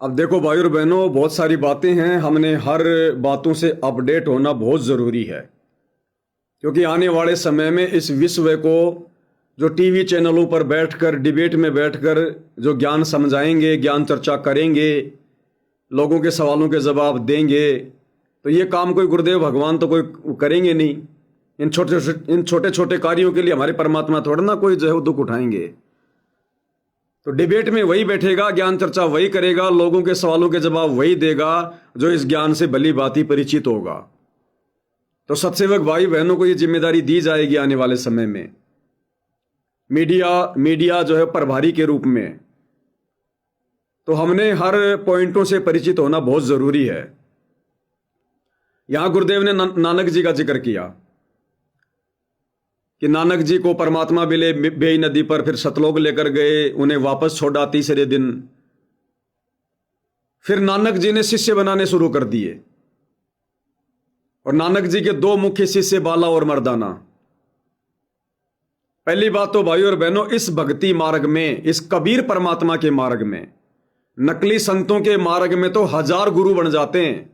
अब देखो भाई और बहनों, बहुत सारी बातें हैं, हमने हर बातों से अपडेट होना बहुत ज़रूरी है। क्योंकि आने वाले समय में इस विश्व को जो टीवी चैनलों पर बैठकर डिबेट में बैठकर जो ज्ञान समझाएंगे, ज्ञान चर्चा करेंगे, लोगों के सवालों के जवाब देंगे, तो ये काम कोई गुरुदेव भगवान तो कोई करेंगे नहीं। इन छोटे छोटे कार्यों के लिए हमारे परमात्मा थोड़ा ना कोई जो है दुख उठाएंगे। तो डिबेट में वही बैठेगा, ज्ञान चर्चा वही करेगा, लोगों के सवालों के जवाब वही देगा जो इस ज्ञान से भली भांति परिचित होगा। तो सत्सेवक भाई बहनों को ये जिम्मेदारी दी जाएगी आने वाले समय में। मीडिया जो है प्रभारी के रूप में, तो हमने हर पॉइंटों से परिचित होना बहुत जरूरी है। यहां गुरुदेव ने नानक जी का जिक्र किया कि नानक जी को परमात्मा मिले बेई नदी पर, फिर सतलोक लेकर गए, उन्हें वापस छोड़ा तीसरे दिन। फिर नानक जी ने शिष्य बनाने शुरू कर दिए, और नानक जी के दो मुख्य शिष्य बाला और मर्दाना। पहली बात तो भाई और बहनों, इस भक्ति मार्ग में, इस कबीर परमात्मा के मार्ग में, नकली संतों के मार्ग में तो 1000 गुरु बन जाते हैं।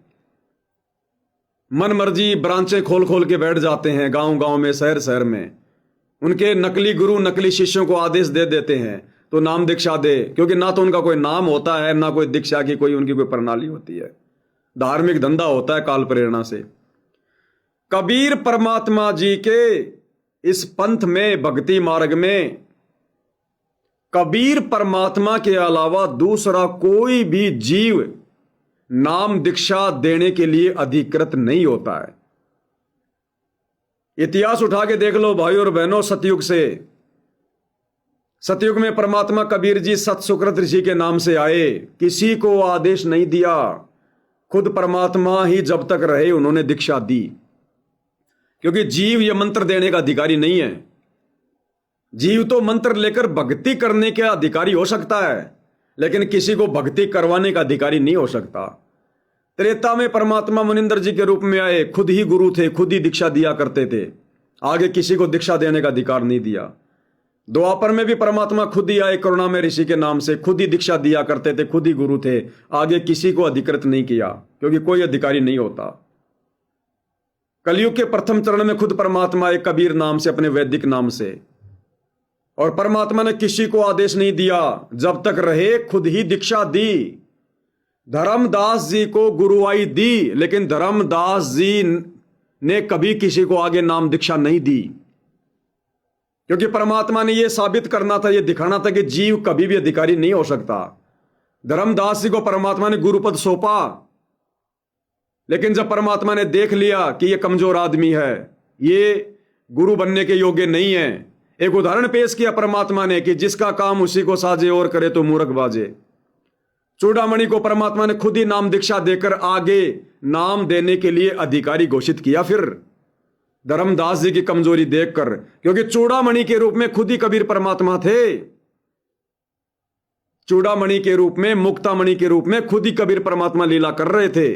मन मर्जी ब्रांचें खोल खोल के बैठ जाते हैं गांव गांव में, शहर शहर में। उनके नकली गुरु नकली शिष्यों को आदेश दे देते हैं तो नाम दीक्षा दे, क्योंकि ना तो उनका कोई नाम होता है, ना कोई दीक्षा की कोई उनकी कोई प्रणाली होती है। धार्मिक धंधा होता है काल प्रेरणा से। कबीर परमात्मा जी के इस पंथ में, भक्ति मार्ग में, कबीर परमात्मा के अलावा दूसरा कोई भी जीव नाम दीक्षा देने के लिए अधिकृत नहीं होता है। इतिहास उठा के देख लो भाई और बहनों, सतयुग से। सतयुग में परमात्मा कबीर जी सत सुकृत ऋषि के नाम से आए, किसी को आदेश नहीं दिया, खुद परमात्मा ही जब तक रहे उन्होंने दीक्षा दी। क्योंकि जीव यह मंत्र देने का अधिकारी नहीं है। जीव तो मंत्र लेकर भक्ति करने के अधिकारी हो सकता है, लेकिन किसी को भक्ति करवाने का अधिकारी नहीं हो सकता। त्रेता में परमात्मा मुनिंदर जी के रूप में आए, खुद ही गुरु थे, खुद ही दीक्षा दिया करते थे, आगे किसी को दीक्षा देने का अधिकार नहीं दिया। द्वापर में भी परमात्मा खुद ही आए, करुणा में ऋषि के नाम से, खुद ही दीक्षा दिया करते थे, खुद ही गुरु थे, आगे किसी को अधिकृत नहीं किया, क्योंकि कोई अधिकारी नहीं होता। कलयुग के प्रथम चरण में खुद परमात्मा एक कबीर नाम से, अपने वैदिक नाम से, और परमात्मा ने किसी को आदेश नहीं दिया, जब तक रहे खुद ही दीक्षा दी। धर्मदास जी को गुरुआई दी, लेकिन धर्मदास जी ने कभी किसी को आगे नाम दीक्षा नहीं दी, क्योंकि परमात्मा ने यह साबित करना था, यह दिखाना था कि जीव कभी भी अधिकारी नहीं हो सकता। धर्मदास जी को परमात्मा ने गुरुपद सौंपा, लेकिन जब परमात्मा ने देख लिया कि यह कमजोर आदमी है, ये गुरु बनने के योग्य नहीं है, एक उदाहरण पेश किया परमात्मा ने कि जिसका काम उसी को साजे और करे तो मूर्ख बाजे। चूड़ामणि को परमात्मा ने खुद ही नाम दीक्षा देकर आगे नाम देने के लिए अधिकारी घोषित किया। फिर धर्मदास जी की कमजोरी देखकर, क्योंकि चूड़ामणि के रूप में खुद ही कबीर परमात्मा थे, चूड़ामणि के रूप में, मुक्तामणि के रूप में खुद ही कबीर परमात्मा लीला कर रहे थे।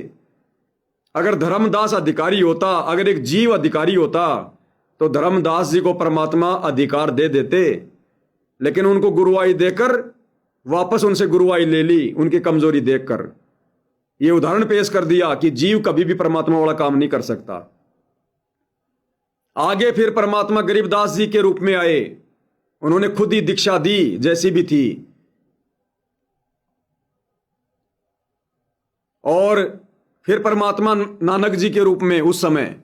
अगर धर्मदास अधिकारी होता, अगर एक जीव अधिकारी होता, तो धर्मदास जी को परमात्मा अधिकार दे देते, लेकिन उनको गुरुआई देकर वापस उनसे गुरुआई ले ली, उनकी कमजोरी देखकर। यह उदाहरण पेश कर दिया कि जीव कभी भी परमात्मा वाला काम नहीं कर सकता। आगे फिर परमात्मा गरीबदास जी के रूप में आए, उन्होंने खुद ही दीक्षा दी जैसी भी थी, और फिर परमात्मा नानक जी के रूप में उस समय।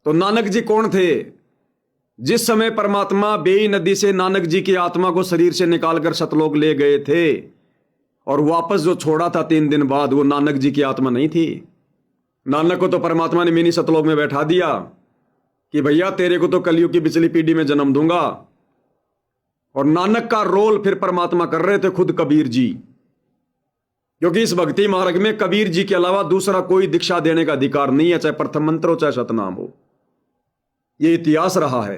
तो नानक जी कौन थे? जिस समय परमात्मा बेई नदी से नानक जी की आत्मा को शरीर से निकालकर सतलोक ले गए थे, और वापस जो छोड़ा था 3 दिन बाद, वो नानक जी की आत्मा नहीं थी। नानक को तो परमात्मा ने मिनी सतलोक में बैठा दिया कि भैया तेरे को तो कलयुग की पिछली पीढ़ी में जन्म दूंगा, और नानक का रोल फिर परमात्मा कर रहे थे खुद कबीर जी, क्योंकि इस भक्ति मार्ग में कबीर जी के अलावा दूसरा कोई दीक्षा देने का अधिकार नहीं है, चाहे प्रथम मंत्र हो चाहे शतनाम हो। यह इतिहास रहा है।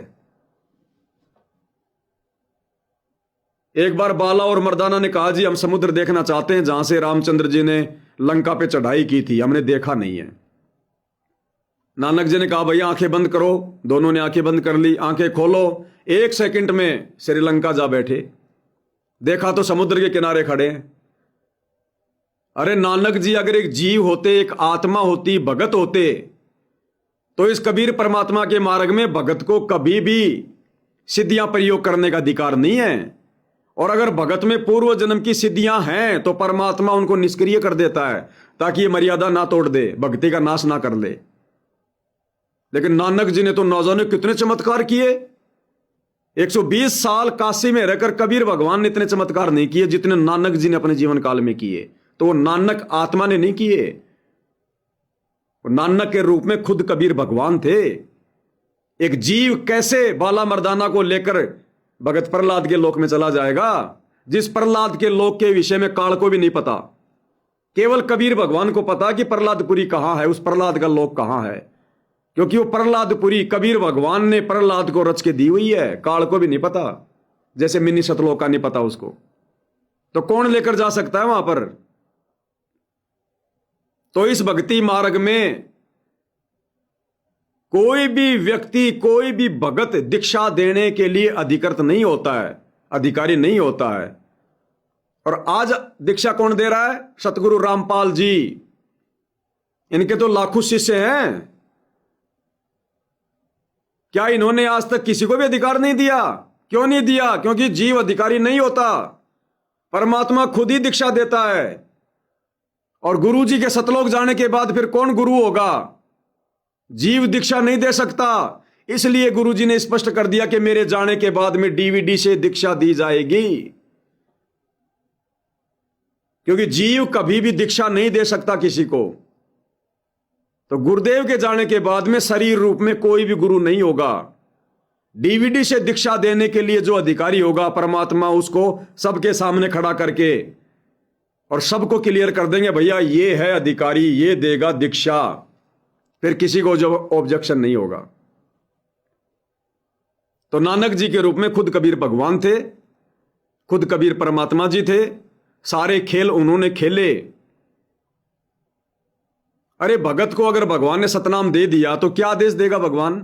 एक बार बाला और मर्दाना ने कहा, जी हम समुद्र देखना चाहते हैं जहां से रामचंद्र जी ने लंका पे चढ़ाई की थी, हमने देखा नहीं है। नानक जी ने कहा, भैया आंखें बंद करो। दोनों ने आंखें बंद कर ली। आंखें खोलो, 1 सेकंड में श्रीलंका जा बैठे। देखा तो समुद्र के किनारे खड़े हैं। अरे नानक जी अगर एक जीव होते, एक आत्मा होती, भगत होते, तो इस कबीर परमात्मा के मार्ग में भगत को कभी भी सिद्धियां प्रयोग करने का अधिकार नहीं है। और अगर भगत में पूर्व जन्म की सिद्धियां हैं तो परमात्मा उनको निष्क्रिय कर देता है ताकि ये मर्यादा ना तोड़ दे, भक्ति का नाश ना कर ले। लेकिन नानक जी ने तो न जाने कितने चमत्कार किए। 120 साल काशी में रहकर कबीर भगवान ने इतने चमत्कार नहीं किए जितने नानक जी ने अपने जीवन काल में किए। तो वो नानक आत्मा ने नहीं किए, वो नानक के रूप में खुद कबीर भगवान थे। एक जीव कैसे बाला मर्दाना को लेकर भगत प्रहलाद के लोक में चला जाएगा, जिस प्रहलाद के लोक के विषय में काल को भी नहीं पता। केवल कबीर भगवान को पता कि प्रहलादपुरी कहां है, उस प्रहलाद का लोक कहां है, क्योंकि वो प्रहलादपुरी कबीर भगवान ने प्रहलाद को रच के दी हुई है। काल को भी नहीं पता, जैसे मिनी सतलोक का नहीं पता उसको। तो कौन लेकर जा सकता है वहां पर? तो इस भक्ति मार्ग में कोई भी व्यक्ति, कोई भी भगत दीक्षा देने के लिए अधिकृत नहीं होता है, अधिकारी नहीं होता है। और आज दीक्षा कौन दे रहा है? सतगुरु रामपाल जी। इनके तो लाखों शिष्य हैं। क्या इन्होंने आज तक किसी को भी अधिकार नहीं दिया? क्यों नहीं दिया? क्योंकि जीव अधिकारी नहीं होता, परमात्मा खुद ही दीक्षा देता है। और गुरु जी के सतलोक जाने के बाद फिर कौन गुरु होगा? जीव दीक्षा नहीं दे सकता। इसलिए गुरु जी ने स्पष्ट कर दिया कि मेरे जाने के बाद में डीवीडी से दीक्षा दी जाएगी, क्योंकि जीव कभी भी दीक्षा नहीं दे सकता किसी को। तो गुरुदेव के जाने के बाद में शरीर रूप में कोई भी गुरु नहीं होगा। डीवीडी से दीक्षा देने के लिए जो अधिकारी होगा, परमात्मा उसको सबके सामने खड़ा करके और सबको क्लियर कर देंगे, भैया ये है अधिकारी, ये देगा दीक्षा। फिर किसी को जो ऑब्जेक्शन नहीं होगा। तो नानक जी के रूप में खुद कबीर भगवान थे, खुद कबीर परमात्मा जी थे। सारे खेल उन्होंने खेले। अरे भगत को अगर भगवान ने सतनाम दे दिया तो क्या आदेश देगा भगवान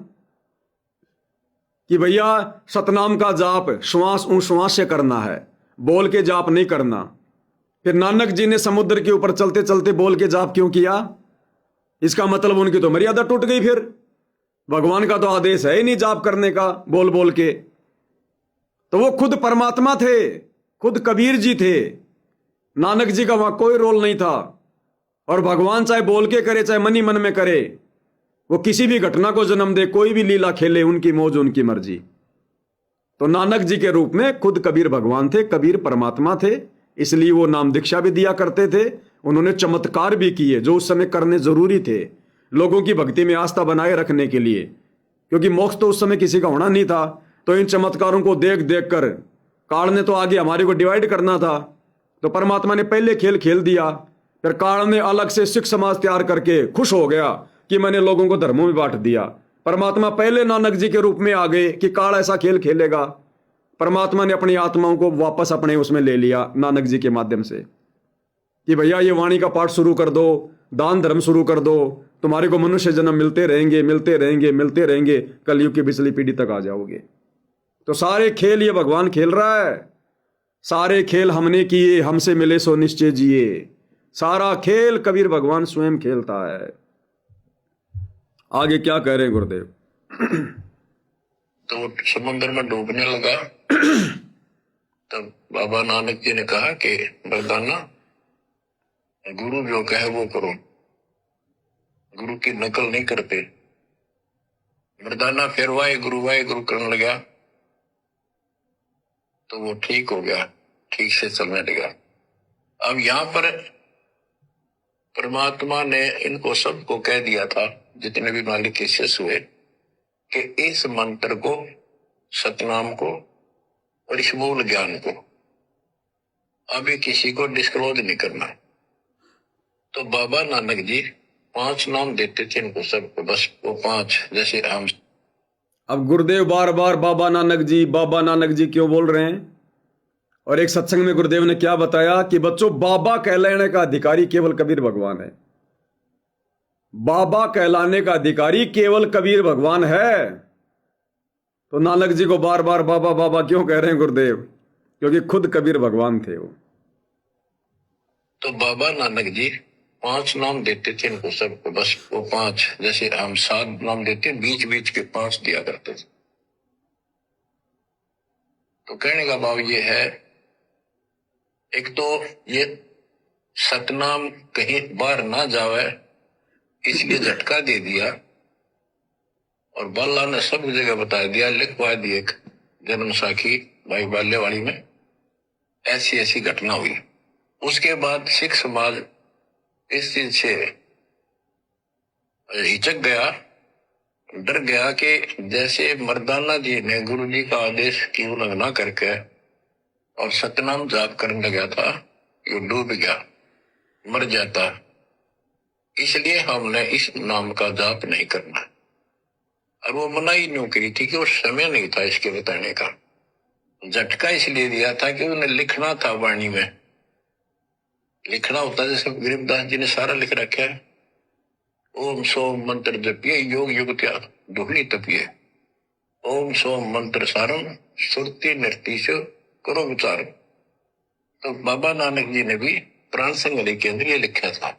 कि भैया सतनाम का जाप श्वास श्वास से करना है, बोल के जाप नहीं करना। फिर नानक जी ने समुद्र के ऊपर चलते चलते बोल के जाप क्यों किया? इसका मतलब उनकी तो मर्यादा टूट गई। फिर भगवान का तो आदेश है ही नहीं जाप करने का बोल बोल के। तो वो खुद परमात्मा थे, खुद कबीर जी थे। नानक जी का वहां कोई रोल नहीं था। और भगवान चाहे बोल के करे, चाहे मन ही मन में करे, वो किसी भी घटना को जन्म दे, कोई भी लीला खेले, उनकी मौज उनकी मर्जी। तो नानक जी के रूप में खुद कबीर भगवान थे, कबीर परमात्मा थे। इसलिए वो नाम दीक्षा भी दिया करते थे। उन्होंने चमत्कार भी किए जो उस समय करने जरूरी थे, लोगों की भक्ति में आस्था बनाए रखने के लिए, क्योंकि मोक्ष तो उस समय किसी का होना नहीं था। तो इन चमत्कारों को देख देख कर काल ने तो आगे हमारे को डिवाइड करना था, तो परमात्मा ने पहले खेल खेल दिया। फिर काल ने अलग से सिख समाज तैयार करके खुश हो गया कि मैंने लोगों को धर्मों में बांट दिया। परमात्मा पहले नानक जी के रूप में आ गए कि काल ऐसा खेल खेलेगा। परमात्मा ने अपनी आत्माओं को वापस अपने उसमें ले लिया नानक जी के माध्यम से कि भैया ये वाणी का पाठ शुरू कर दो, दान धर्म शुरू कर दो, तुम्हारे को मनुष्य जन्म मिलते रहेंगे, मिलते रहेंगे, मिलते रहेंगे, कलयुग की पिछली पीढ़ी तक आ जाओगे। तो सारे खेल ये भगवान खेल रहा है। सारे खेल हमने किए, हमसे मिले सो निश्चय जिए। सारा खेल कबीर भगवान स्वयं खेलता है। आगे क्या कह रहे हैं गुरुदेव? तो समुद्र में डूबने लगा। तब बाबा नानक जी ने कहा कि मर्दाना, गुरु जो कहे वो करो, गुरु की नकल नहीं करते। मर्दाना फिर वाहे गुरु करने लगा तो वो ठीक हो गया, ठीक से चलने लगा। अब यहाँ पर परमात्मा ने इनको सबको कह दिया था, जितने भी मालिक के शिष्य हुए, कि इस मंत्र को, सतनाम को और इस मूल ज्ञान को अभी किसी को डिस्क्लोज नहीं करना। तो बाबा नानक जी 5 नाम देते थे इनको सबको, बस वो 5, जैसे हम। अब गुरुदेव बार बार बाबा नानक जी क्यों बोल रहे हैं? और एक सत्संग में गुरुदेव ने क्या बताया कि बच्चों, बाबा कहलाने का अधिकारी केवल कबीर भगवान है। बाबा कहलाने का अधिकारी केवल कबीर भगवान है। तो नानक जी को बार बार बाबा बाबा क्यों कह रहे हैं गुरुदेव? क्योंकि खुद कबीर भगवान थे वो। तो बाबा नानक जी 5 नाम देते थे इनको सबको, बस वो 5, जैसे हम 7 नाम देते, बीच बीच के 5 दिया करते थे। तो कहने का भाव ये है, एक तो ये सतनाम कहीं बाहर ना जावे इसलिए झटका दे दिया, और बाला ने सब जगह बता दिया, लिखवा दी एक जन्म साखी भाई बाल्यवाड़ी में ऐसी ऐसी घटना हुई। उसके बाद सिख समाज इस चीज से हिचक गया, डर गया कि जैसे मर्दाना जी ने गुरु जी का आदेश की उल्लंघना करके और सतनाम जाप करने लगा था, ये डूब गया, मर जाता, इसलिए हमने इस नाम का जाप नहीं करना। और वो मनाही न्यू करी थी कि वो समय नहीं था इसके बताने का। झटका इसलिए दिया था कि उन्हें लिखना था, वाणी में लिखना होता, जैसे गरीबदास जी ने सारा लिख रखा है, ओम सोम मंत्र जपिए योग युग क्या दुहनी तपिए, ओम सोम मंत्र सारम सुरति निर्तीश करो विचार। तो बाबा नानक जी ने भी प्राण संगली के अंदर ये लिखा था।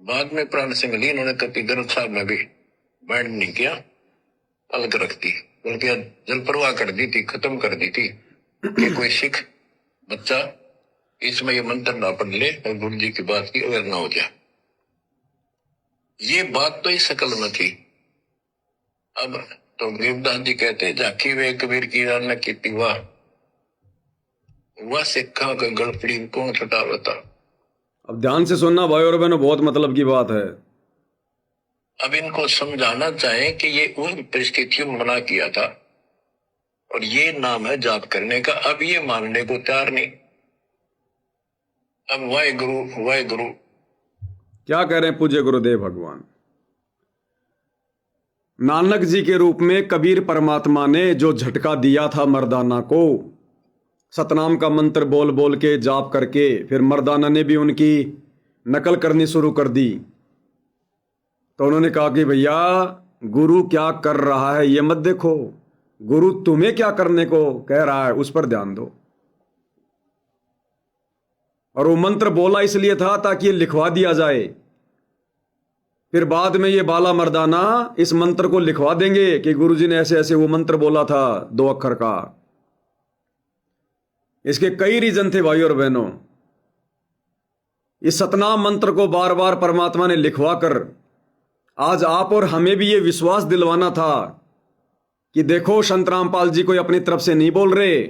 बाद में प्राण संगली इन्होंने कभी ग्रंथ साहब में भी बैंड नहीं किया, अलग रख दी, बल्कि जल प्रवाह कर दी थी, खत्म कर दी थी कि कोई सिख बच्चा इसमें ये मंत्र ना पढ़ ले और गुरु जी की बात की अवेयर ना हो जाए। ये बात तो इस शकल में थी। अब तो गरीबदास जी कहते, झाकी वे कबीर की रान की वाह, वह सिखा का गड़पड़ी कौन छटावता। अब ध्यान से सुनना भाई और बहनों, बहुत मतलब की बात है। अब इनको समझाना चाहें कि ये उन परिस्थितियों में मना किया था और ये नाम है जाप करने का। अब ये मानने को तैयार नहीं। अब वाहेगुरु वाहेगुरु क्या कह रहे हैं पूज्य गुरुदेव भगवान। नानक जी के रूप में कबीर परमात्मा ने जो झटका दिया था मर्दाना को, सतनाम का मंत्र बोल बोल के जाप करके, फिर मर्दाना ने भी उनकी नकल करनी शुरू कर दी। तो उन्होंने कहा कि भैया गुरु क्या कर रहा है ये मत देखो, गुरु तुम्हें क्या करने को कह रहा है उस पर ध्यान दो। और वो मंत्र बोला इसलिए था ताकि ये लिखवा दिया जाए, फिर बाद में ये बाला मर्दाना इस मंत्र को लिखवा देंगे कि गुरुजी ने ऐसे ऐसे वो मंत्र बोला था 2 अक्षर का। इसके कई रीजन थे भाई और बहनों। इस सतनाम मंत्र को बार बार परमात्मा ने लिखवा कर आज आप और हमें भी ये विश्वास दिलवाना था कि देखो संत रामपाल जी कोई अपनी तरफ से नहीं बोल रहे,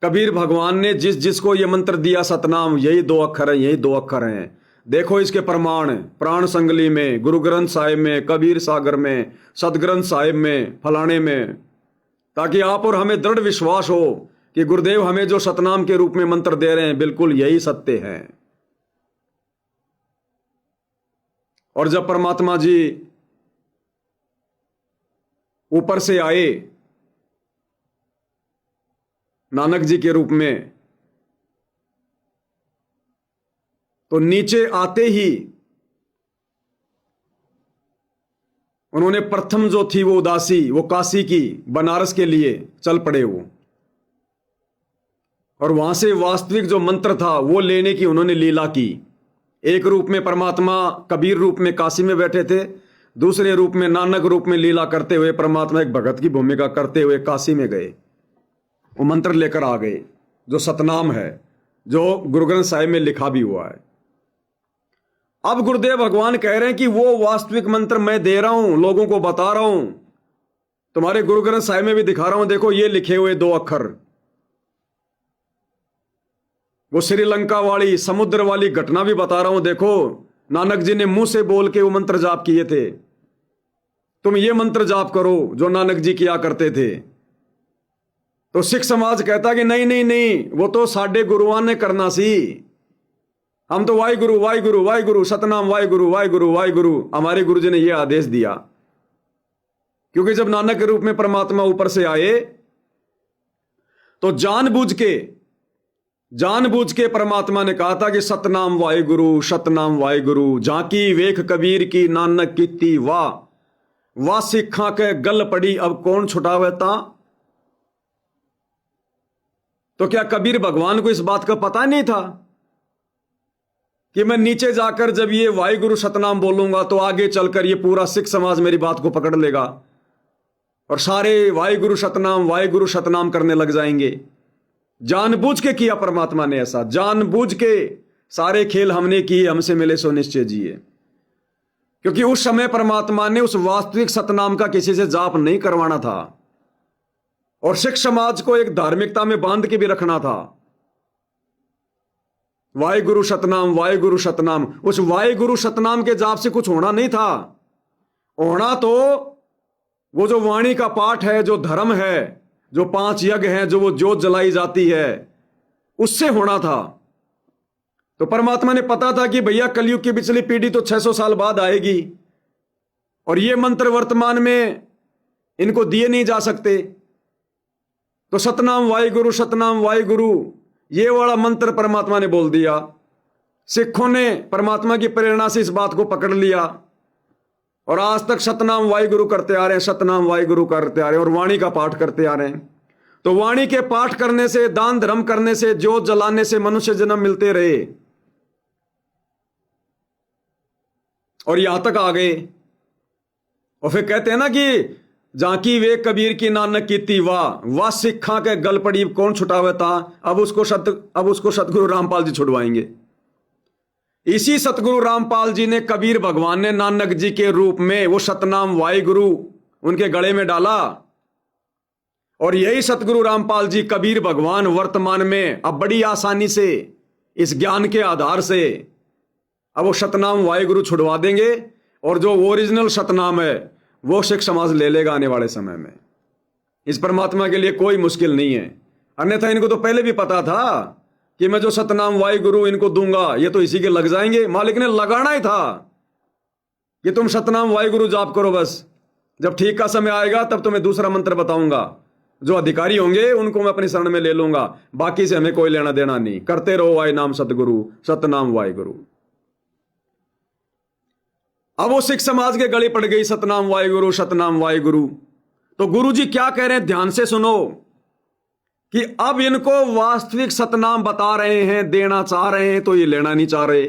कबीर भगवान ने जिस जिसको ये मंत्र दिया सतनाम, यही 2 अक्षर हैं, यही 2 अक्षर हैं। देखो इसके प्रमाण प्राण संगली में, गुरु ग्रंथ साहिब में, कबीर सागर में, सदग्रंथ साहिब में, फलाने में, ताकि आप और हमें दृढ़ विश्वास हो कि गुरुदेव हमें जो सतनाम के रूप में मंत्र दे रहे हैं बिल्कुल यही सत्य है। और जब परमात्मा जी ऊपर से आए नानक जी के रूप में, तो नीचे आते ही उन्होंने प्रथम जो थी वो उदासी, वो काशी की, बनारस के लिए चल पड़े वो, और वहां से वास्तविक जो मंत्र था वो लेने की उन्होंने लीला की। एक रूप में परमात्मा कबीर रूप में काशी में बैठे थे, दूसरे रूप में नानक रूप में लीला करते हुए परमात्मा एक भगत की भूमिका करते हुए काशी में गए, वो मंत्र लेकर आ गए जो सतनाम है, जो गुरु ग्रंथ साहिब में लिखा भी हुआ है। अब गुरुदेव भगवान कह रहे हैं कि वो वास्तविक मंत्र मैं दे रहा हूं, लोगों को बता रहा हूं, तुम्हारे गुरु ग्रंथ साहिब में भी दिखा रहा हूं, देखो ये लिखे हुए 2 अक्षर। वो श्रीलंका वाली समुद्र वाली घटना भी बता रहा हूं, देखो नानक जी ने मुंह से बोल के वो मंत्र जाप किए थे, तुम ये मंत्र जाप करो जो नानक जी किया करते थे। तो सिख समाज कहता कि नहीं नहीं नहीं, वो तो साडे गुरुआं ने करना सी, हम तो वाहिगुरु वाहिगुरु वाहिगुरु सतनाम वाहिगुरु वाहिगुरु वाहिगुरु, हमारे गुरु जी ने यह आदेश दिया। क्योंकि जब नानक के रूप में परमात्मा ऊपर से आए तो जानबूझ के परमात्मा ने कहा था कि सतनाम वाहिगुरु, झांकी वेख कबीर की नानक कीती वाह सिखा के गल पड़ी अब कौन छुटावेता। तो क्या कबीर भगवान को इस बात का पता नहीं था कि मैं नीचे जाकर जब ये वाहिगुरु सतनाम बोलूंगा तो आगे चलकर ये पूरा सिख समाज मेरी बात को पकड़ लेगा और सारे वाहिगुरु सतनाम करने लग जाएंगे। जानबूझ के किया परमात्मा ने ऐसा, जानबूझ के सारे खेल हमने किए, हमसे मिले सो निश्चय जिए। क्योंकि उस समय परमात्मा ने उस वास्तविक सतनाम का किसी से जाप नहीं करवाना था और सिख समाज को एक धार्मिकता में बांध के भी रखना था। वाहिगुरु सतनाम, उस वाहिगुरु सतनाम के जाप से कुछ होना नहीं था। होना तो वो जो वाणी का पाठ है, जो धर्म है, जो 5 यज्ञ हैं, जो वो जोत जलाई जाती है, उससे होना था। तो परमात्मा ने पता था कि भैया कलयुग की पिछली पीढ़ी तो 600 साल बाद आएगी और ये मंत्र वर्तमान में इनको दिए नहीं जा सकते। तो सतनाम वाहिगुरु ये वाला मंत्र परमात्मा ने बोल दिया। सिखों ने परमात्मा की प्रेरणा से इस बात को पकड़ लिया और आज तक सतनाम वाहिगुरु करते आ रहे हैं और वाणी का पाठ करते आ रहे हैं। तो वाणी के पाठ करने से, दान धर्म करने से, जोत जलाने से मनुष्य जन्म मिलते रहे और यहां तक आ गए। और फिर कहते हैं ना कि जाकी वे कबीर की नानक कीती वाह सिखा के गल पड़ी कौन छुटावे था। अब उसको सतगुरु रामपाल जी छुड़वाएंगे। इसी सतगुरु रामपाल जी ने कबीर भगवान ने नानक जी के रूप में वो सतनाम वाहिगुरु उनके गले में डाला और यही सतगुरु रामपाल जी कबीर भगवान वर्तमान में अब बड़ी आसानी से इस ज्ञान के आधार से अब वो सतनाम वाहिगुरु छुड़वा देंगे और जो ओरिजिनल सतनाम है वो सिख समाज ले लेगा आने वाले समय में। इस परमात्मा के लिए कोई मुश्किल नहीं है। अन्यथा इनको तो पहले भी पता था कि मैं जो सतनाम वाहिगुरु इनको दूंगा ये तो इसी के लग जाएंगे। मालिक ने लगाना ही था कि तुम सतनाम वाहिगुरु जाप करो, बस जब ठीक का समय आएगा तब तुम्हें दूसरा मंत्र बताऊंगा। जो अधिकारी होंगे उनको मैं अपनी शरण में ले लूंगा, बाकी से हमें कोई लेना देना नहीं। करते रहो वाहि नाम सतगुरु सतनाम वाहिगुरु। अब वो सिख समाज के गले पड़ गई सतनाम वाहिगुरु। तो गुरु जी क्या कह रहे हैं, ध्यान से सुनो कि अब इनको वास्तविक सतनाम बता रहे हैं, देना चाह रहे हैं, तो ये लेना नहीं चाह रहे।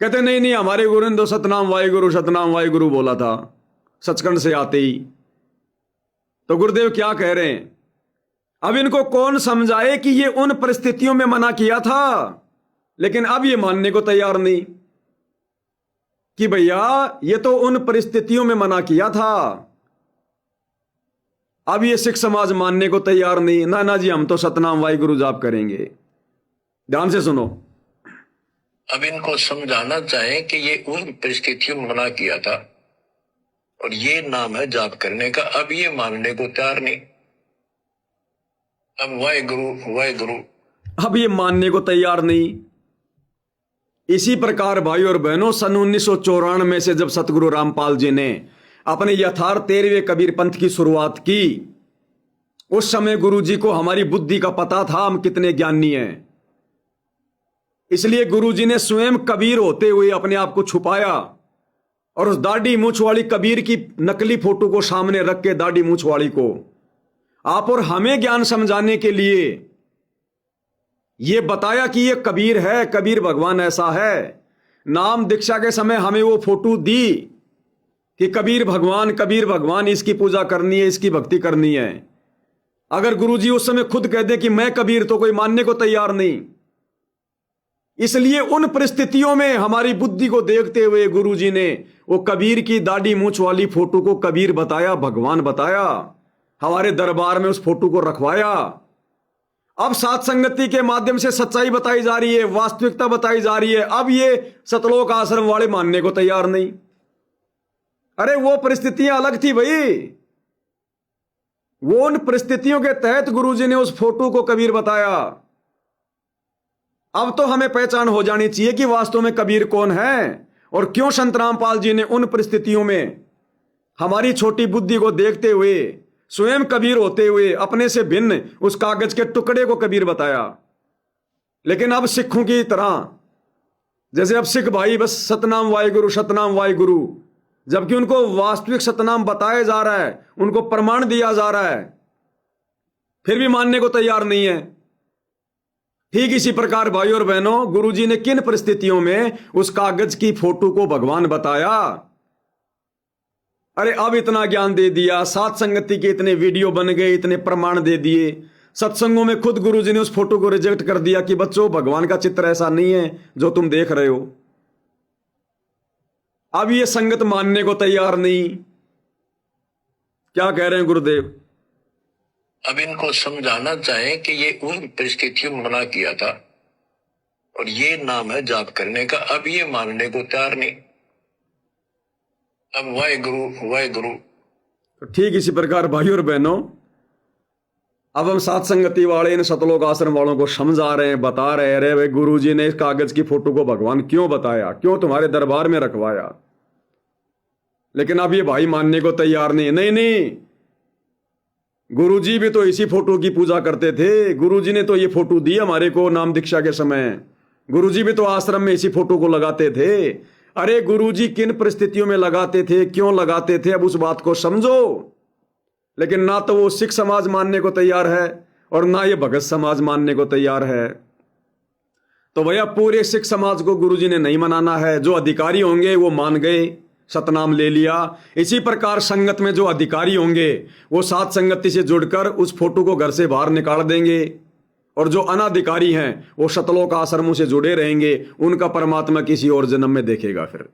कहते नहीं हमारे गुरु ने तो सतनाम वाहिगुरु बोला था सचखंड से आते ही। तो गुरुदेव क्या कह रहे हैं, अब इनको कौन समझाए कि ये उन परिस्थितियों में मना किया था, लेकिन अब ये मानने को तैयार नहीं कि भैया ये तो उन परिस्थितियों में मना किया था। अब ये सिख समाज मानने को तैयार नहीं। ना जी, हम तो सतनाम वाहिगुरु जाप करेंगे। ध्यान से सुनो। अब इनको समझाना चाहे कि ये उन परिस्थितियों में मना किया था और ये नाम है जाप करने का। अब ये मानने को तैयार नहीं। अब वाहिगुरु अब ये मानने को तैयार नहीं। इसी प्रकार भाई और बहनों, सन 1994 से जब सतगुरु रामपाल जी ने अपने यथार्थ 13वें कबीर पंथ की शुरुआत की, उस समय गुरु जी को हमारी बुद्धि का पता था हम कितने ज्ञानी हैं। इसलिए गुरु जी ने स्वयं कबीर होते हुए अपने आप को छुपाया और उस दाढ़ी मूछ वाली कबीर की नकली फोटो को सामने रख के, दाढ़ी मूछ वाली को आप और हमें ज्ञान समझाने के लिए ये बताया कि ये कबीर है, कबीर भगवान ऐसा है। नाम दीक्षा के समय हमें वो फोटो दी कि कबीर भगवान इसकी पूजा करनी है, इसकी भक्ति करनी है। अगर गुरुजी उस समय खुद कह दे कि मैं कबीर, तो कोई मानने को तैयार नहीं। इसलिए उन परिस्थितियों में हमारी बुद्धि को देखते हुए गुरुजी ने वो कबीर की दाढ़ी मूछ वाली फोटो को कबीर बताया, भगवान बताया, हमारे दरबार में उस फोटो को रखवाया। अब सात संगति के माध्यम से सच्चाई बताई जा रही है, वास्तविकता बताई जा रही है। अब ये सतलोक आश्रम वाले मानने को तैयार नहीं। अरे वो परिस्थितियां अलग थी भाई। वो उन परिस्थितियों के तहत गुरुजी ने उस फोटो को कबीर बताया। अब तो हमें पहचान हो जानी चाहिए कि वास्तव में कबीर कौन है और क्यों संत रामपाल जी ने उन परिस्थितियों में हमारी छोटी बुद्धि को देखते हुए, स्वयं कबीर होते हुए, अपने से भिन्न उस कागज के टुकड़े को कबीर बताया। लेकिन अब सिखों की तरह, जैसे अब सिख भाई बस सतनाम वाहिगुरु, जबकि उनको वास्तविक सतनाम बताया जा रहा है, उनको प्रमाण दिया जा रहा है, फिर भी मानने को तैयार नहीं है। ठीक इसी प्रकार भाई और बहनों, गुरुजी ने किन परिस्थितियों में उस कागज की फोटो को भगवान बताया। अरे अब इतना ज्ञान दे दिया, सात संगति के इतने वीडियो बन गए, इतने प्रमाण दे दिए, सत्संगों में खुद गुरुजी ने उस फोटो को रिजेक्ट कर दिया कि बच्चों भगवान का चित्र ऐसा नहीं है जो तुम देख रहे हो। अब ये संगत मानने को तैयार नहीं। क्या कह रहे हैं गुरुदेव? अब इनको समझाना चाहे कि ये उन परिस्थितियों में मना किया था और ये नाम है जाप करने का। अब ये मानने को तैयार नहीं। अब वाहेगुरु वाहेगुरु। तो ठीक इसी प्रकार भाई और बहनों, अब हम सात संगति वाले इन सतलोक आश्रम वालों को समझा रहे हैं, बता रहे हैं, अरे भाई गुरुजी ने इस कागज की फोटो को भगवान क्यों बताया, क्यों तुम्हारे दरबार में रखवाया। लेकिन अब ये भाई मानने को तैयार नहीं। नहीं नहीं, गुरुजी भी तो इसी फोटो की पूजा करते थे। गुरुजी ने तो ये फोटो दी हमारे को नाम दीक्षा के समय। गुरुजी भी तो आश्रम में इसी फोटो को लगाते थे। अरे गुरुजी किन परिस्थितियों में लगाते थे, क्यों लगाते थे, अब उस बात को समझो। लेकिन ना तो वो सिख समाज मानने को तैयार है और ना ये भगत समाज मानने को तैयार है। तो भैया पूरे सिख समाज को गुरुजी ने नहीं मनाना है। जो अधिकारी होंगे वो मान गए, सतनाम ले लिया। इसी प्रकार संगत में जो अधिकारी होंगे वो सात संगति से जुड़कर उस फोटो को घर से बाहर निकाल देंगे, और जो अनाधिकारी हैं वो सतलोक आश्रमों से जुड़े रहेंगे। उनका परमात्मा किसी और जन्म में देखेगा फिर।